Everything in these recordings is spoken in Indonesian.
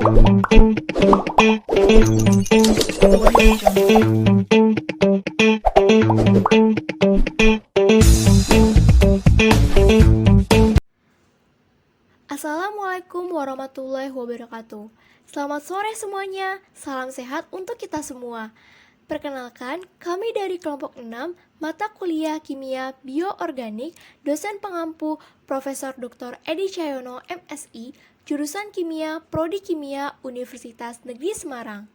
Assalamualaikum warahmatullahi wabarakatuh. Selamat sore semuanya, salam sehat untuk kita semua. Perkenalkan, kami dari kelompok 6, mata kuliah Kimia Bioorganik, dosen pengampu Profesor Dr. Edi Cahyono, MSI, jurusan Kimia, Prodi Kimia, Universitas Negeri Semarang.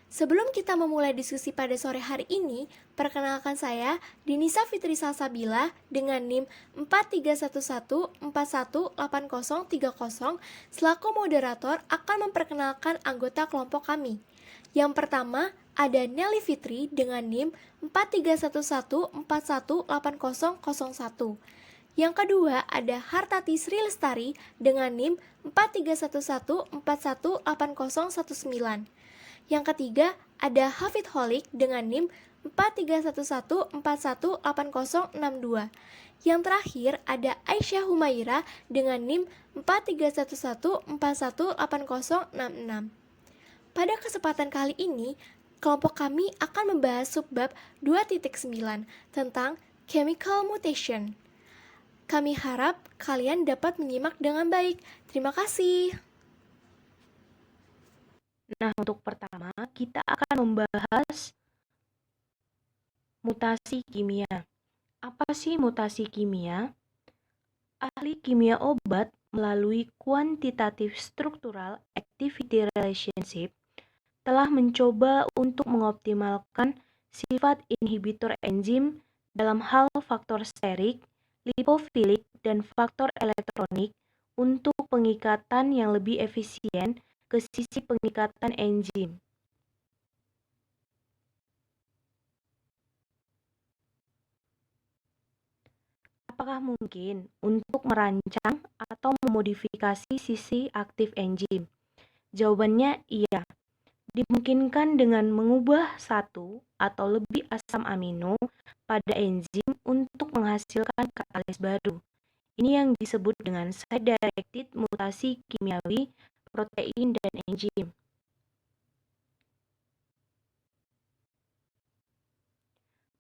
Sebelum kita memulai diskusi pada sore hari ini, perkenalkan saya Dinisa Fitri Salsabila dengan NIM 4311418030 selaku moderator akan memperkenalkan anggota kelompok kami. Yang pertama ada Nelly Fitri dengan NIM 4311418001. Yang kedua ada Hartati Sri Lestari dengan NIM 4311418019. Yang ketiga, ada Hafid Holik dengan NIM 4311418062. Yang terakhir, ada Aisyah Humaira dengan NIM 4311418066. Pada kesempatan kali ini, kelompok kami akan membahas subbab 2.9 tentang chemical mutation. Kami harap kalian dapat menyimak dengan baik. Terima kasih. Nah, untuk pertama, kita akan membahas mutasi kimia. Apa sih mutasi kimia? Ahli kimia obat melalui quantitative structural activity relationship telah mencoba untuk mengoptimalkan sifat inhibitor enzim dalam hal faktor sterik, lipofilik, dan faktor elektronik untuk pengikatan yang lebih efisien ke sisi pengikatan enzim. Apakah mungkin untuk merancang atau memodifikasi sisi aktif enzim? Jawabannya iya. Dimungkinkan dengan mengubah satu atau lebih asam amino pada enzim untuk menghasilkan katalis baru. Ini yang disebut dengan site-directed mutasi kimiawi protein dan enzim.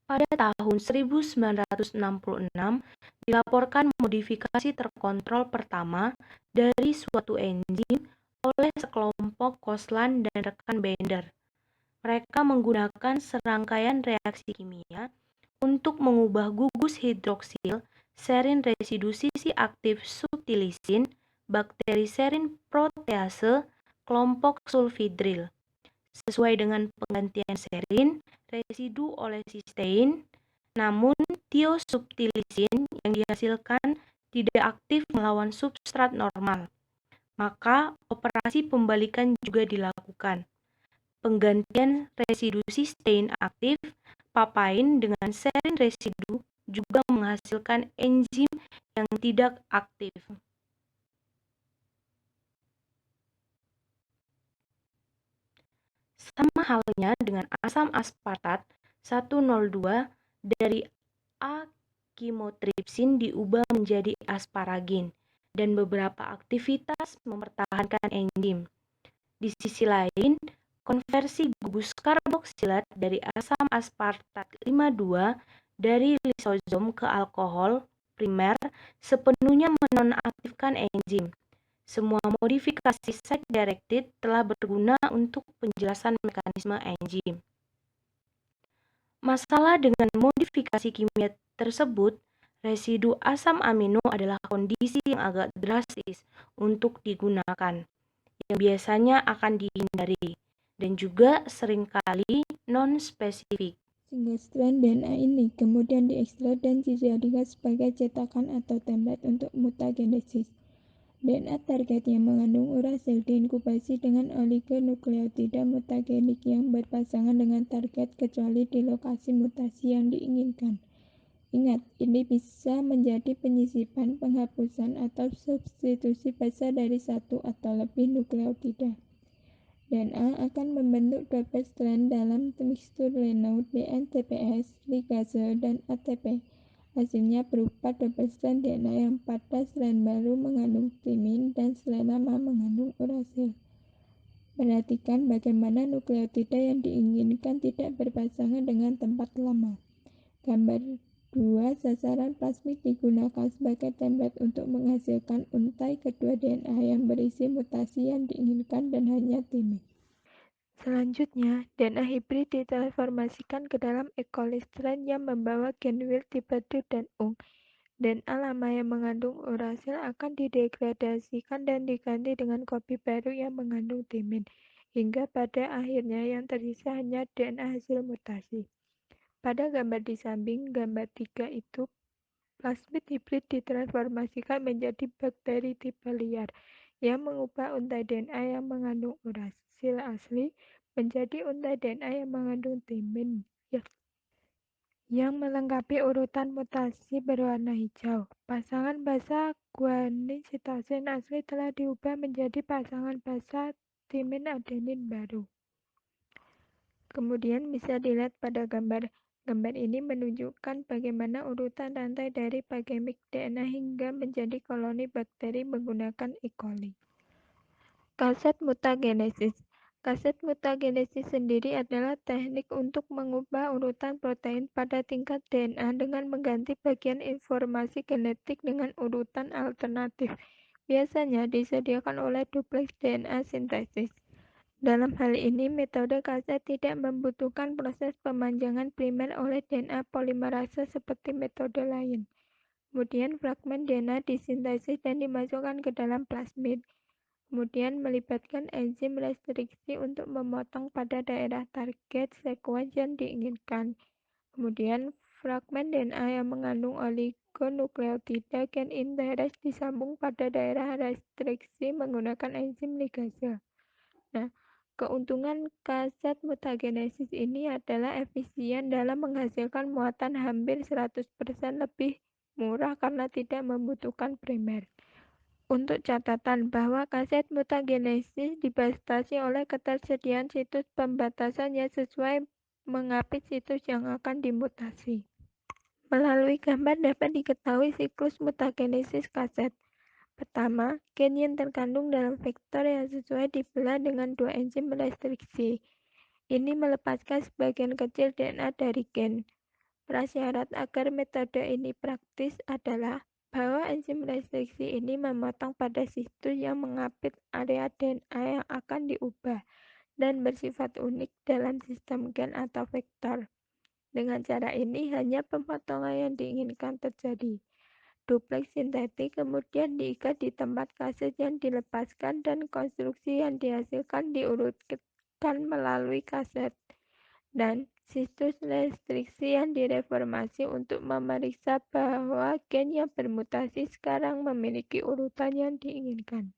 Pada tahun 1966, dilaporkan modifikasi terkontrol pertama dari suatu enzim oleh sekelompok Koslan dan rekan Bender. Mereka menggunakan serangkaian reaksi kimia untuk mengubah gugus hidroksil serin residu sisi aktif subtilisin bakteri serin protease kelompok sulfidril. Sesuai dengan penggantian serin residu oleh sistein, namun tiosubtilisin yang dihasilkan tidak aktif melawan substrat normal. Maka operasi pembalikan juga dilakukan. Penggantian residu sistein aktif papain dengan serin residu juga menghasilkan enzim yang tidak aktif. Sama halnya dengan asam aspartat 102 dari A-kimotripsin diubah menjadi asparagin dan beberapa aktivitas mempertahankan enzim. Di sisi lain, konversi gugus karboksilat dari asam aspartat 52 dari lisosom ke alkohol primer sepenuhnya menonaktifkan enzim. Semua modifikasi site-directed telah berguna untuk penjelasan mekanisme enzim. Masalah dengan modifikasi kimia tersebut, residu asam amino adalah kondisi yang agak drastis untuk digunakan, yang biasanya akan dihindari, dan juga seringkali non-spesifik. Sehingga strand DNA ini kemudian diekstrak dan dijadikan sebagai cetakan atau template untuk mutagenesis. DNA target yang mengandung urasil diinkubasi dengan oligonukleotida mutagenik yang berpasangan dengan target kecuali di lokasi mutasi yang diinginkan. Ingat, ini bisa menjadi penyisipan, penghapusan, atau substitusi basa dari satu atau lebih nukleotida. DNA akan membentuk double strand dalam mikstur Renaud, DNTPase, ligase, dan ATP. Hasilnya berupa double strand DNA yang pada strand baru mengandung timin dan strand lama mengandung urasil. Perhatikan bagaimana nukleotida yang diinginkan tidak berpasangan dengan tempat lama. Gambar 2, sasaran plasmid digunakan sebagai template untuk menghasilkan untai kedua DNA yang berisi mutasi yang diinginkan dan hanya timin. Selanjutnya, DNA hibrid ditransformasikan ke dalam E. coli strain yang membawa gen Wild tipe 2 dan Ung. DNA lama yang mengandung urasil akan didegradasikan dan diganti dengan kopi baru yang mengandung timin, hingga pada akhirnya yang tersisa hanya DNA hasil mutasi. Pada gambar di samping, gambar 3 itu, plasmid hibrid ditransformasikan menjadi bakteri tipe liar yang mengubah untai DNA yang mengandung urasil asli menjadi untai DNA yang mengandung timin yang melengkapi urutan mutasi berwarna hijau. Pasangan basa guanin sitosin asli telah diubah menjadi pasangan basa timin adenin baru. Kemudian bisa dilihat pada gambar. Gambar ini menunjukkan bagaimana urutan rantai dari pagemik DNA hingga menjadi koloni bakteri menggunakan E. coli. Kaset mutagenesis. Kaset mutagenesis sendiri adalah teknik untuk mengubah urutan protein pada tingkat DNA dengan mengganti bagian informasi genetik dengan urutan alternatif. Biasanya disediakan oleh duplex DNA sintesis. Dalam hal ini, metode kaset tidak membutuhkan proses pemanjangan primer oleh DNA polimerase seperti metode lain. Kemudian fragmen DNA disintesis dan dimasukkan ke dalam plasmid. Kemudian melibatkan enzim restriksi untuk memotong pada daerah target sekuens yang diinginkan. Kemudian fragmen DNA yang mengandung oligonukleotida gen interes disambung pada daerah restriksi menggunakan enzim ligase. Nah, keuntungan kaset mutagenesis ini adalah efisien dalam menghasilkan muatan hampir 100% lebih murah karena tidak membutuhkan primer. Untuk catatan bahwa kaset mutagenesis dibatasi oleh ketersediaan situs pembatasan yang sesuai mengapit situs yang akan dimutasi. Melalui gambar dapat diketahui siklus mutagenesis kaset. Pertama, gen yang terkandung dalam vektor yang sesuai dibelah dengan dua enzim restriksi. Ini melepaskan sebagian kecil DNA dari gen. Prasyarat agar metode ini praktis adalah bahwa enzim restriksi ini memotong pada situs yang mengapit area DNA yang akan diubah dan bersifat unik dalam sistem gen atau vektor. Dengan cara ini, hanya pemotongan yang diinginkan terjadi. Duplex sintetik kemudian diikat di tempat kaset yang dilepaskan dan konstruksi yang dihasilkan diurutkan melalui kaset dan situs restriksi yang direformasi untuk memeriksa bahwa gen yang bermutasi sekarang memiliki urutan yang diinginkan.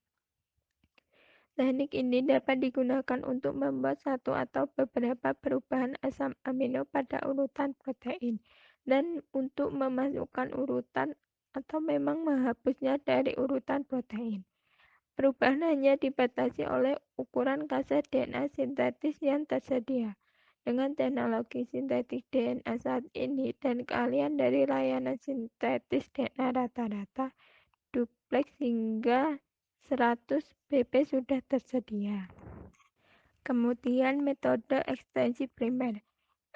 Teknik ini dapat digunakan untuk membuat satu atau beberapa perubahan asam amino pada urutan protein dan untuk memasukkan urutan atau memang menghapusnya dari urutan protein. Perubahan hanya dibatasi oleh ukuran kaset DNA sintetis yang tersedia. Dengan teknologi sintetik DNA saat ini dan keahlian dari layanan sintetis DNA rata-rata, duplex hingga 100 pp sudah tersedia. Kemudian metode ekstensi primer.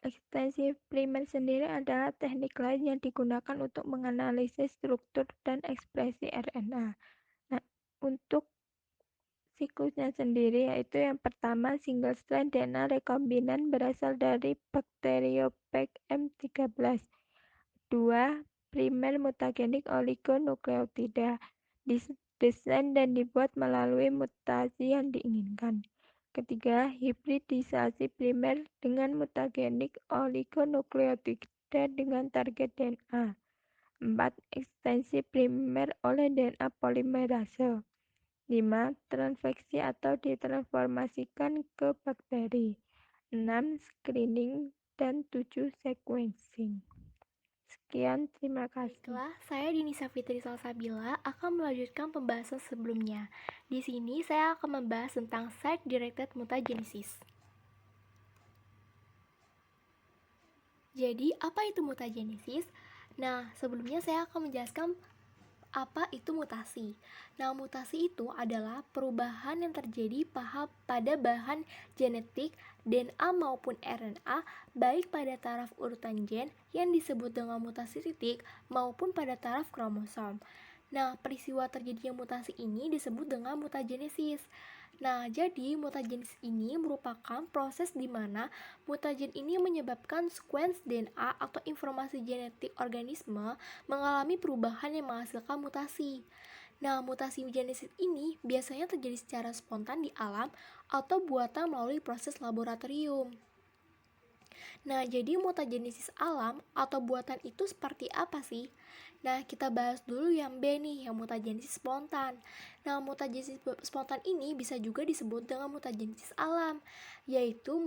Ekstensi primer sendiri adalah teknik lain yang digunakan untuk menganalisis struktur dan ekspresi RNA. Nah, untuk siklusnya sendiri yaitu yang pertama single strand DNA rekombinan berasal dari Bacteriophage M13. 2. Primer mutagenik oligonukleotida didesain dan dibuat melalui mutasi yang diinginkan. Ketiga, hibridisasi primer dengan mutagenik oligonukleotida dengan target DNA. 4. Ekstensi primer oleh DNA polimerase. 5. Transfeksi atau ditransformasikan ke bakteri. 6. Screening dan 7. Sequencing. Sekian, terima kasih. Baiklah, saya Dinisa Fitri Salsabila akan melanjutkan pembahasan sebelumnya. Di sini saya akan membahas tentang site-directed mutagenesis. Jadi, apa itu mutagenesis? Nah, sebelumnya saya akan menjelaskan Apa itu mutasi? Nah, mutasi itu adalah perubahan yang terjadi pada bahan genetik DNA maupun RNA, baik pada taraf urutan gen yang disebut dengan mutasi titik maupun pada taraf kromosom. Nah, peristiwa terjadinya mutasi ini disebut dengan mutagenesis. Nah, jadi mutagenesis ini merupakan proses di mana mutagen ini menyebabkan sekuens DNA atau informasi genetik organisme mengalami perubahan yang menghasilkan mutasi. Nah, mutasi genesis ini biasanya terjadi secara spontan di alam atau buatan melalui proses laboratorium. Nah, jadi mutagenesis alam atau buatan itu seperti apa sih? Nah, kita bahas dulu yang B nih, yang mutagenesis spontan. Nah, mutagenesis spontan ini bisa juga disebut dengan mutagenesis alam, yaitu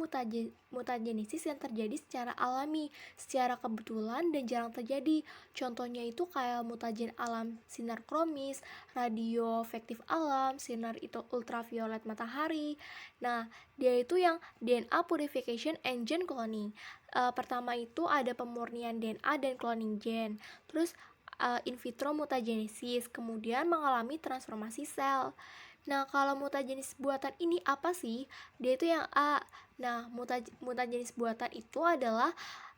mutagenesis yang terjadi secara alami, secara kebetulan dan jarang terjadi. Contohnya itu kayak mutagen alam sinar kromis, radioaktif alam, sinar itu ultraviolet matahari. Nah, dia itu yang DNA purification and gene cloning. Pertama itu ada pemurnian DNA dan cloning gen. Terus in vitro mutagenesis, kemudian mengalami transformasi sel. Nah, kalau mutagenesis buatan ini apa sih? Dia itu yang A. Nah, mutagenesis buatan itu adalah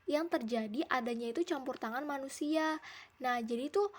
yang terjadi adanya itu campur tangan manusia. Nah, jadi itu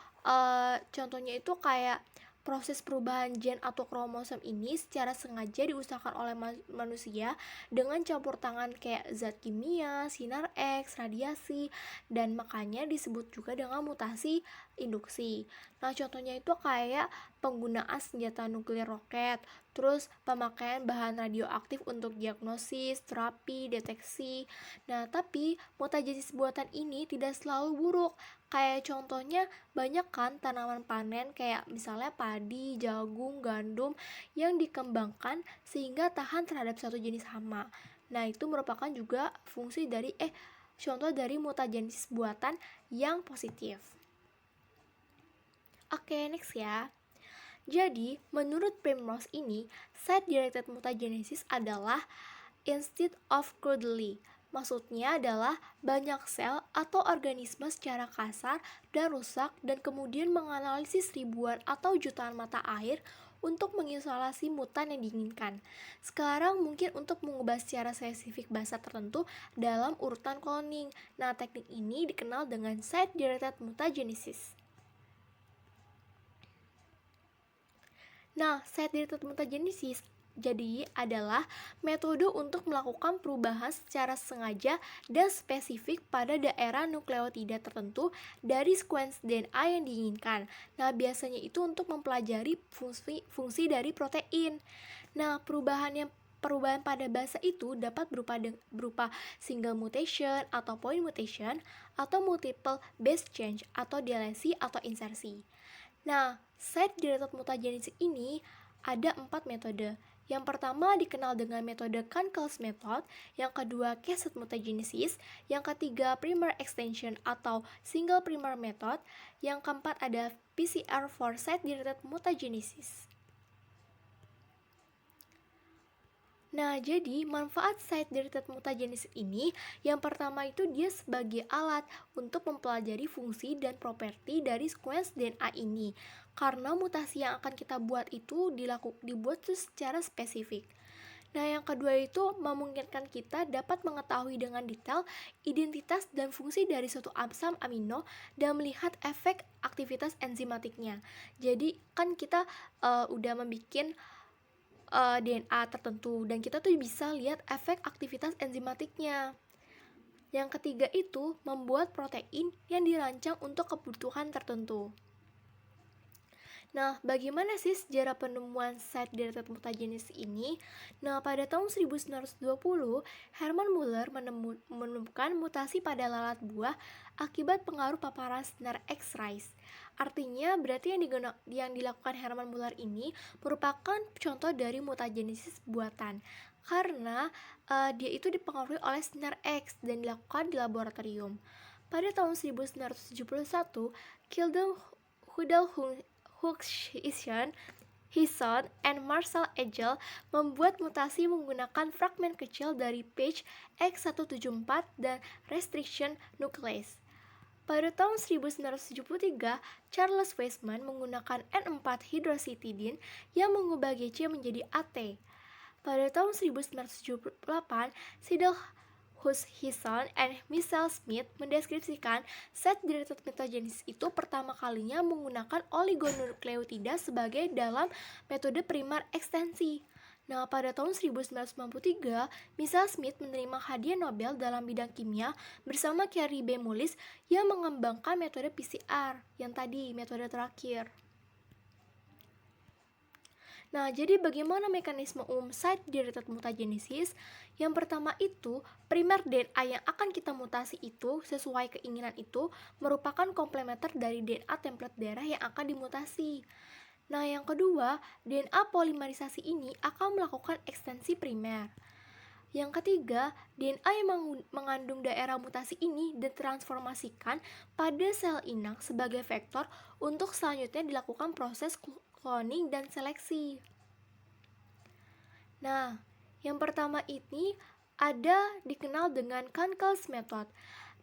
contohnya itu kayak proses perubahan gen atau kromosom ini secara sengaja diusahakan oleh manusia dengan campur tangan kayak zat kimia, sinar X, radiasi, dan makanya disebut juga dengan mutasi induksi. Nah, contohnya itu kayak penggunaan senjata nuklir roket, terus pemakaian bahan radioaktif untuk diagnosis, terapi, deteksi. Nah, tapi mutagenesis buatan ini tidak selalu buruk. Kayak contohnya banyak kan tanaman panen kayak misalnya padi, jagung, gandum yang dikembangkan sehingga tahan terhadap satu jenis hama. Nah, itu merupakan juga contoh dari mutagenesis buatan yang positif. Oke, next ya. Jadi, menurut Primrose ini, site-directed mutagenesis adalah instead of crudely. Maksudnya adalah banyak sel atau organisme secara kasar dan rusak dan kemudian menganalisis ribuan atau jutaan mata air untuk mengisolasi mutan yang diinginkan. Sekarang mungkin untuk mengubah secara spesifik bahasa tertentu dalam urutan cloning. Nah, teknik ini dikenal dengan site-directed mutagenesis. Nah, site-directed mutagenesis jadi adalah metode untuk melakukan perubahan secara sengaja dan spesifik pada daerah nukleotida tertentu dari sekuens DNA yang diinginkan. Nah, biasanya itu untuk mempelajari fungsi dari protein. Nah, perubahan pada basa itu dapat berupa single mutation atau point mutation atau multiple base change atau delesi atau insersi. Nah, site-directed mutagenesis ini ada 4 metode. Yang pertama dikenal dengan metode Kunkel's method, yang kedua cassette mutagenesis, yang ketiga primer extension atau single primer method, yang keempat ada PCR for site-directed mutagenesis. Nah, jadi manfaat site-directed mutagenesis ini yang pertama itu dia sebagai alat untuk mempelajari fungsi dan properti dari sekuens DNA ini. Karena mutasi yang akan kita buat itu dibuat secara spesifik. Nah, yang kedua itu memungkinkan kita dapat mengetahui dengan detail identitas dan fungsi dari suatu asam amino dan melihat efek aktivitas enzimatiknya. Jadi kan kita udah membuat DNA tertentu dan kita tuh bisa lihat efek aktivitas enzimatiknya. Yang ketiga itu membuat protein yang dirancang untuk kebutuhan tertentu. Nah, bagaimana sih sejarah penemuan site-directed mutagenesis ini? Nah, pada tahun 1920, Hermann Muller menemukan mutasi pada lalat buah akibat pengaruh paparan sinar X-rays. Artinya, berarti yang dilakukan Hermann Muller ini merupakan contoh dari mutagenesis buatan. Karena dia itu dipengaruhi oleh sinar X dan dilakukan di laboratorium. Pada tahun 1971, Hudson and Marshall et al. Membuat mutasi menggunakan fragmen kecil dari page X174 dan restriction nuclease. Pada tahun 1973, Charles Weisman menggunakan N4-hydroxytidine yang mengubah GC menjadi AT. Pada tahun 1978, Seidel Hutchison and Michelle Smith mendeskripsikan set-directed mutagenesis itu pertama kalinya menggunakan oligonukleotida sebagai dalam metode primer ekstensi. Nah, pada tahun 1993, Michelle Smith menerima hadiah Nobel dalam bidang kimia bersama Carrie B. Mullis yang mengembangkan metode PCR, yang tadi metode terakhir. Nah, jadi bagaimana mekanisme umum site-directed mutagenesis? Yang pertama itu, primer DNA yang akan kita mutasi itu sesuai keinginan itu merupakan komplementer dari DNA template darah yang akan dimutasi. Nah, yang kedua, DNA polimerisasi ini akan melakukan ekstensi primer. Yang ketiga, DNA yang mengandung daerah mutasi ini ditransformasikan pada sel inang sebagai vektor untuk selanjutnya dilakukan proses cloning dan seleksi. Nah, yang pertama ini dikenal dengan Kunkel's method.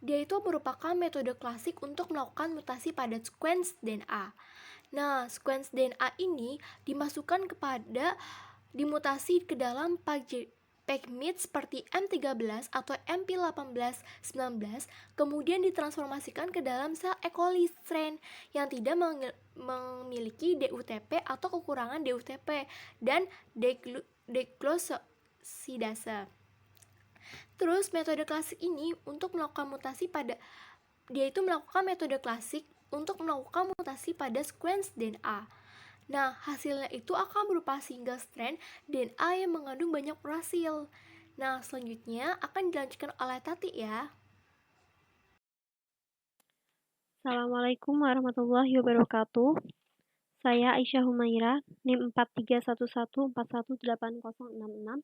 Dia itu merupakan metode klasik untuk melakukan mutasi pada sequence DNA. Nah, sequence DNA ini dimutasi ke dalam peptide seperti M13 atau MP1819, kemudian ditransformasikan ke dalam sel E. coli strain yang tidak memiliki DUTP atau kekurangan DUTP dan deglutisidase. Terus metode klasik ini untuk melakukan mutasi pada sequence DNA. Nah, hasilnya itu akan berupa single strand DNA yang mengandung banyak urasil. Nah, selanjutnya akan dilanjutkan oleh Tati ya. Assalamualaikum warahmatullahi wabarakatuh. Saya Aisyah Humaira, NIM 4311418066.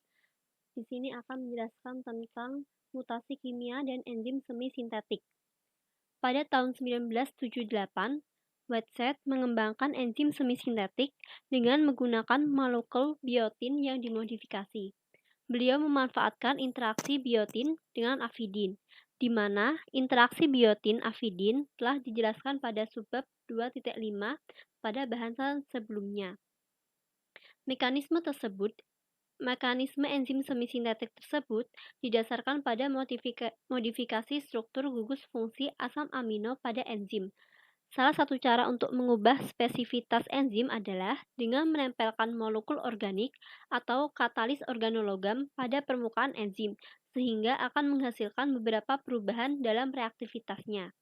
Di sini akan menjelaskan tentang mutasi kimia dan enzim semi sintetik. Pada tahun 1978, Whitsett mengembangkan enzim semi sintetik dengan menggunakan molekul biotin yang dimodifikasi. Beliau memanfaatkan interaksi biotin dengan afidin, di mana interaksi biotin-afidin telah dijelaskan pada subbab 2.5 pada bahasan sebelumnya. Mekanisme enzim semi-sintetik tersebut didasarkan pada modifikasi struktur gugus fungsi asam amino pada enzim. Salah satu cara untuk mengubah spesifitas enzim adalah dengan menempelkan molekul organik atau katalis organologam pada permukaan enzim, sehingga akan menghasilkan beberapa perubahan dalam reaktivitasnya.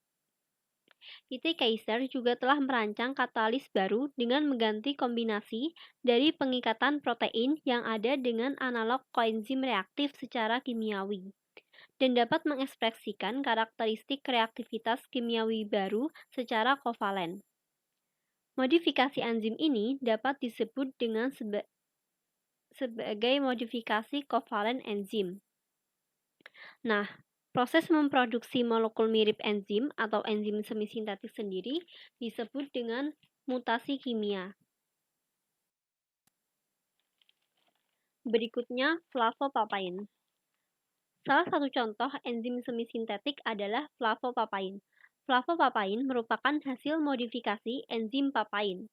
E.T. Kaiser juga telah merancang katalis baru dengan mengganti kombinasi dari pengikatan protein yang ada dengan analog koenzim reaktif secara kimiawi, dan dapat mengekspresikan karakteristik reaktivitas kimiawi baru secara kovalen. Modifikasi enzim ini dapat disebut dengan sebagai modifikasi kovalen enzim. Nah, proses memproduksi molekul mirip enzim atau enzim semi-sintetik sendiri disebut dengan mutasi kimia. Berikutnya, flavopapain. Salah satu contoh enzim semi-sintetik adalah flavopapain. Flavopapain merupakan hasil modifikasi enzim papain.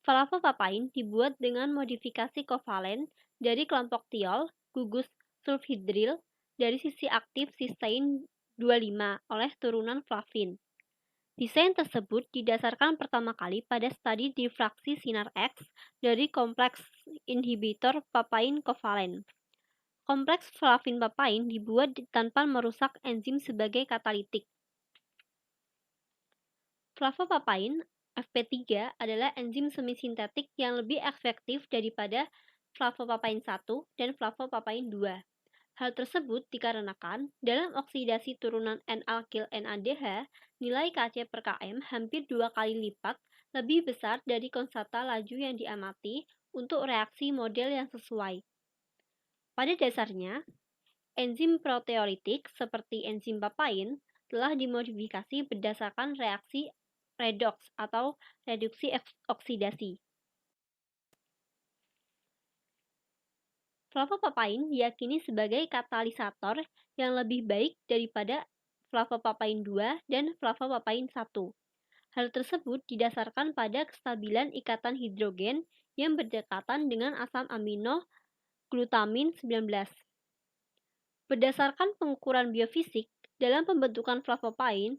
Flavopapain dibuat dengan modifikasi kovalen dari kelompok tiol, gugus sulfhidril, dari sisi aktif cysteine 25 oleh turunan flavin. Desain tersebut didasarkan pertama kali pada studi difraksi sinar X dari kompleks inhibitor papain kovalen. Kompleks flavin papain dibuat tanpa merusak enzim sebagai katalitik. Flavopapain FP3 adalah enzim semi-sintetik yang lebih efektif daripada flavopapain 1 dan flavopapain 2. Hal tersebut dikarenakan dalam oksidasi turunan N-alkil NADH, nilai Kc per km hampir 2 kali lipat lebih besar dari konstanta laju yang diamati untuk reaksi model yang sesuai. Pada dasarnya, enzim proteolitik seperti enzim papain telah dimodifikasi berdasarkan reaksi redoks atau reduksi oksidasi. Flavopapain diyakini sebagai katalisator yang lebih baik daripada flavopapain 2, dan flavopapain 1. Hal tersebut didasarkan pada kestabilan ikatan hidrogen yang berdekatan dengan asam amino glutamin 19. Berdasarkan pengukuran biofisik, dalam pembentukan flavopapain,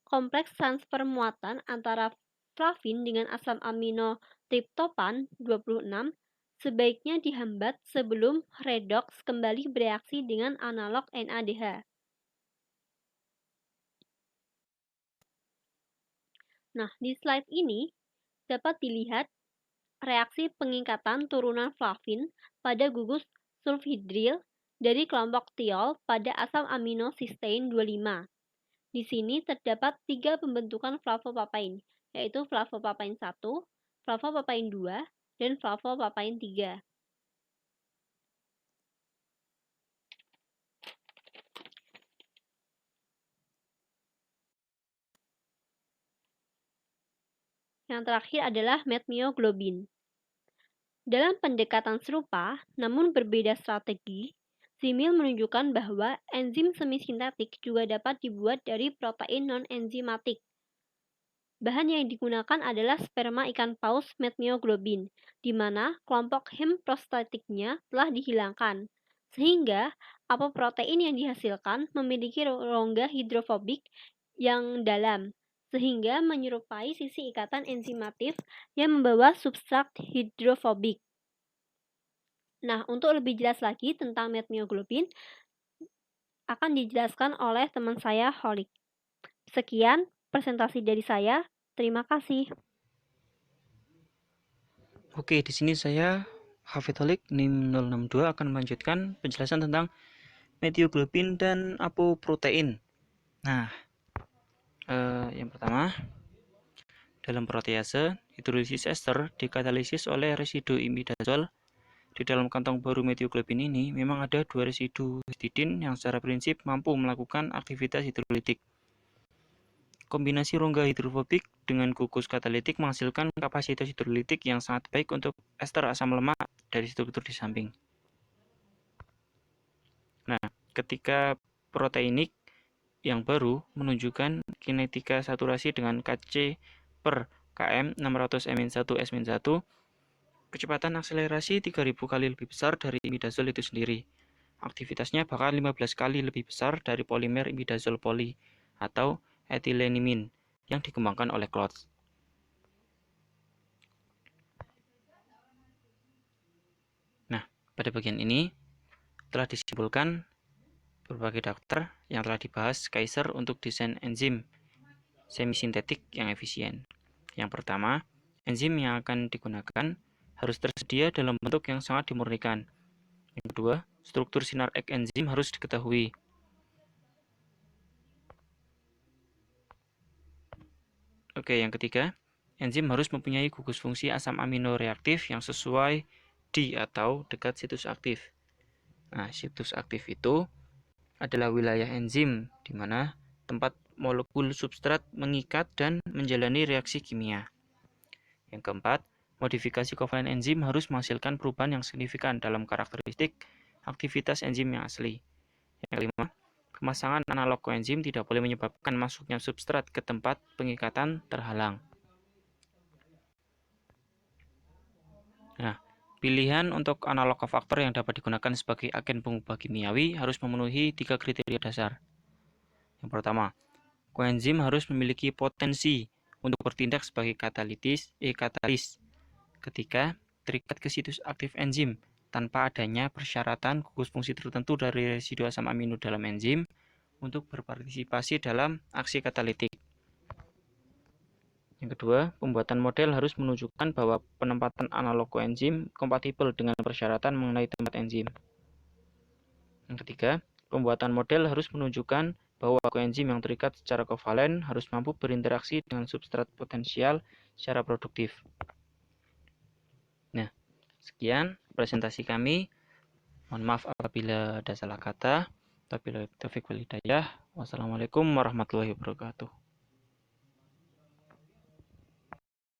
kompleks transfer muatan antara flavin dengan asam amino triptopan 26 sebaiknya dihambat sebelum redoks kembali bereaksi dengan analog NADH. Nah, di slide ini dapat dilihat reaksi pengingkatan turunan flavin pada gugus sulfhidril dari kelompok tiol pada asam amino cysteine 25. Di sini terdapat 3 pembentukan flavopapain, yaitu flavopapain 1, flavopapain 2, dan flavopapain 3. Yang terakhir adalah metmyoglobin. Dalam pendekatan serupa, namun berbeda strategi, Zimil menunjukkan bahwa enzim semi-sintetik juga dapat dibuat dari protein non-enzimatik. Bahan yang digunakan adalah sperma ikan paus metmyoglobin, di mana kelompok hem prostatiknya telah dihilangkan, sehingga apoprotein yang dihasilkan memiliki rongga hidrofobik yang dalam, sehingga menyerupai sisi ikatan enzimatif yang membawa substrat hidrofobik. Nah, untuk lebih jelas lagi tentang metmyoglobin, akan dijelaskan oleh teman saya, Holik. Sekian presentasi dari saya. Terima kasih. Oke, di sini saya Hafid Holik NIM 062 akan melanjutkan penjelasan tentang metmyoglobin dan apoprotein. Nah, yang pertama, dalam protease, hidrolisis ester dikatalisis oleh residu imidazol. Di dalam kantong baru metmyoglobin ini memang ada 2 residu histidin yang secara prinsip mampu melakukan aktivitas hidrolitik. Kombinasi rongga hidrofobik dengan gugus katalitik menghasilkan kapasitas hidrolitik yang sangat baik untuk ester asam lemak dari struktur di samping. Nah, ketika proteinik yang baru menunjukkan kinetika saturasi dengan Kc per km 600 Min1 S-1, kecepatan akselerasi 3000 kali lebih besar dari imidazol itu sendiri. Aktivitasnya bahkan 15 kali lebih besar dari polimer imidazol poli atau ethylenimin yang dikembangkan oleh Klotz. Nah, pada bagian ini telah disimpulkan berbagai dokter yang telah dibahas Kaiser untuk desain enzim semisintetik yang efisien. Yang pertama, enzim yang akan digunakan harus tersedia dalam bentuk yang sangat dimurnikan. Yang kedua, struktur sinar X enzim harus diketahui. Oke, yang ketiga, enzim harus mempunyai gugus fungsi asam amino reaktif yang sesuai di atau dekat situs aktif. Nah, situs aktif itu adalah wilayah enzim di mana tempat molekul substrat mengikat dan menjalani reaksi kimia. Yang keempat, modifikasi kovalen enzim harus menghasilkan perubahan yang signifikan dalam karakteristik aktivitas enzim yang asli. Yang kelima, pemasangan analog koenzim tidak boleh menyebabkan masuknya substrat ke tempat pengikatan terhalang. Nah, pilihan untuk analog kofaktor yang dapat digunakan sebagai agen pengubah kimiawi harus memenuhi 3 kriteria dasar. Yang pertama, koenzim harus memiliki potensi untuk bertindak sebagai katalis ketika terikat ke situs aktif enzim tanpa adanya persyaratan gugus fungsi tertentu dari residu asam amino dalam enzim untuk berpartisipasi dalam aksi katalitik. Yang kedua, pembuatan model harus menunjukkan bahwa penempatan analog koenzim kompatibel dengan persyaratan mengenai tempat enzim. Yang ketiga, pembuatan model harus menunjukkan bahwa koenzim yang terikat secara kovalen harus mampu berinteraksi dengan substrat potensial secara produktif. Nah, sekian presentasi kami. Mohon maaf apabila ada salah kata. Wassalamualaikum warahmatullahi wabarakatuh.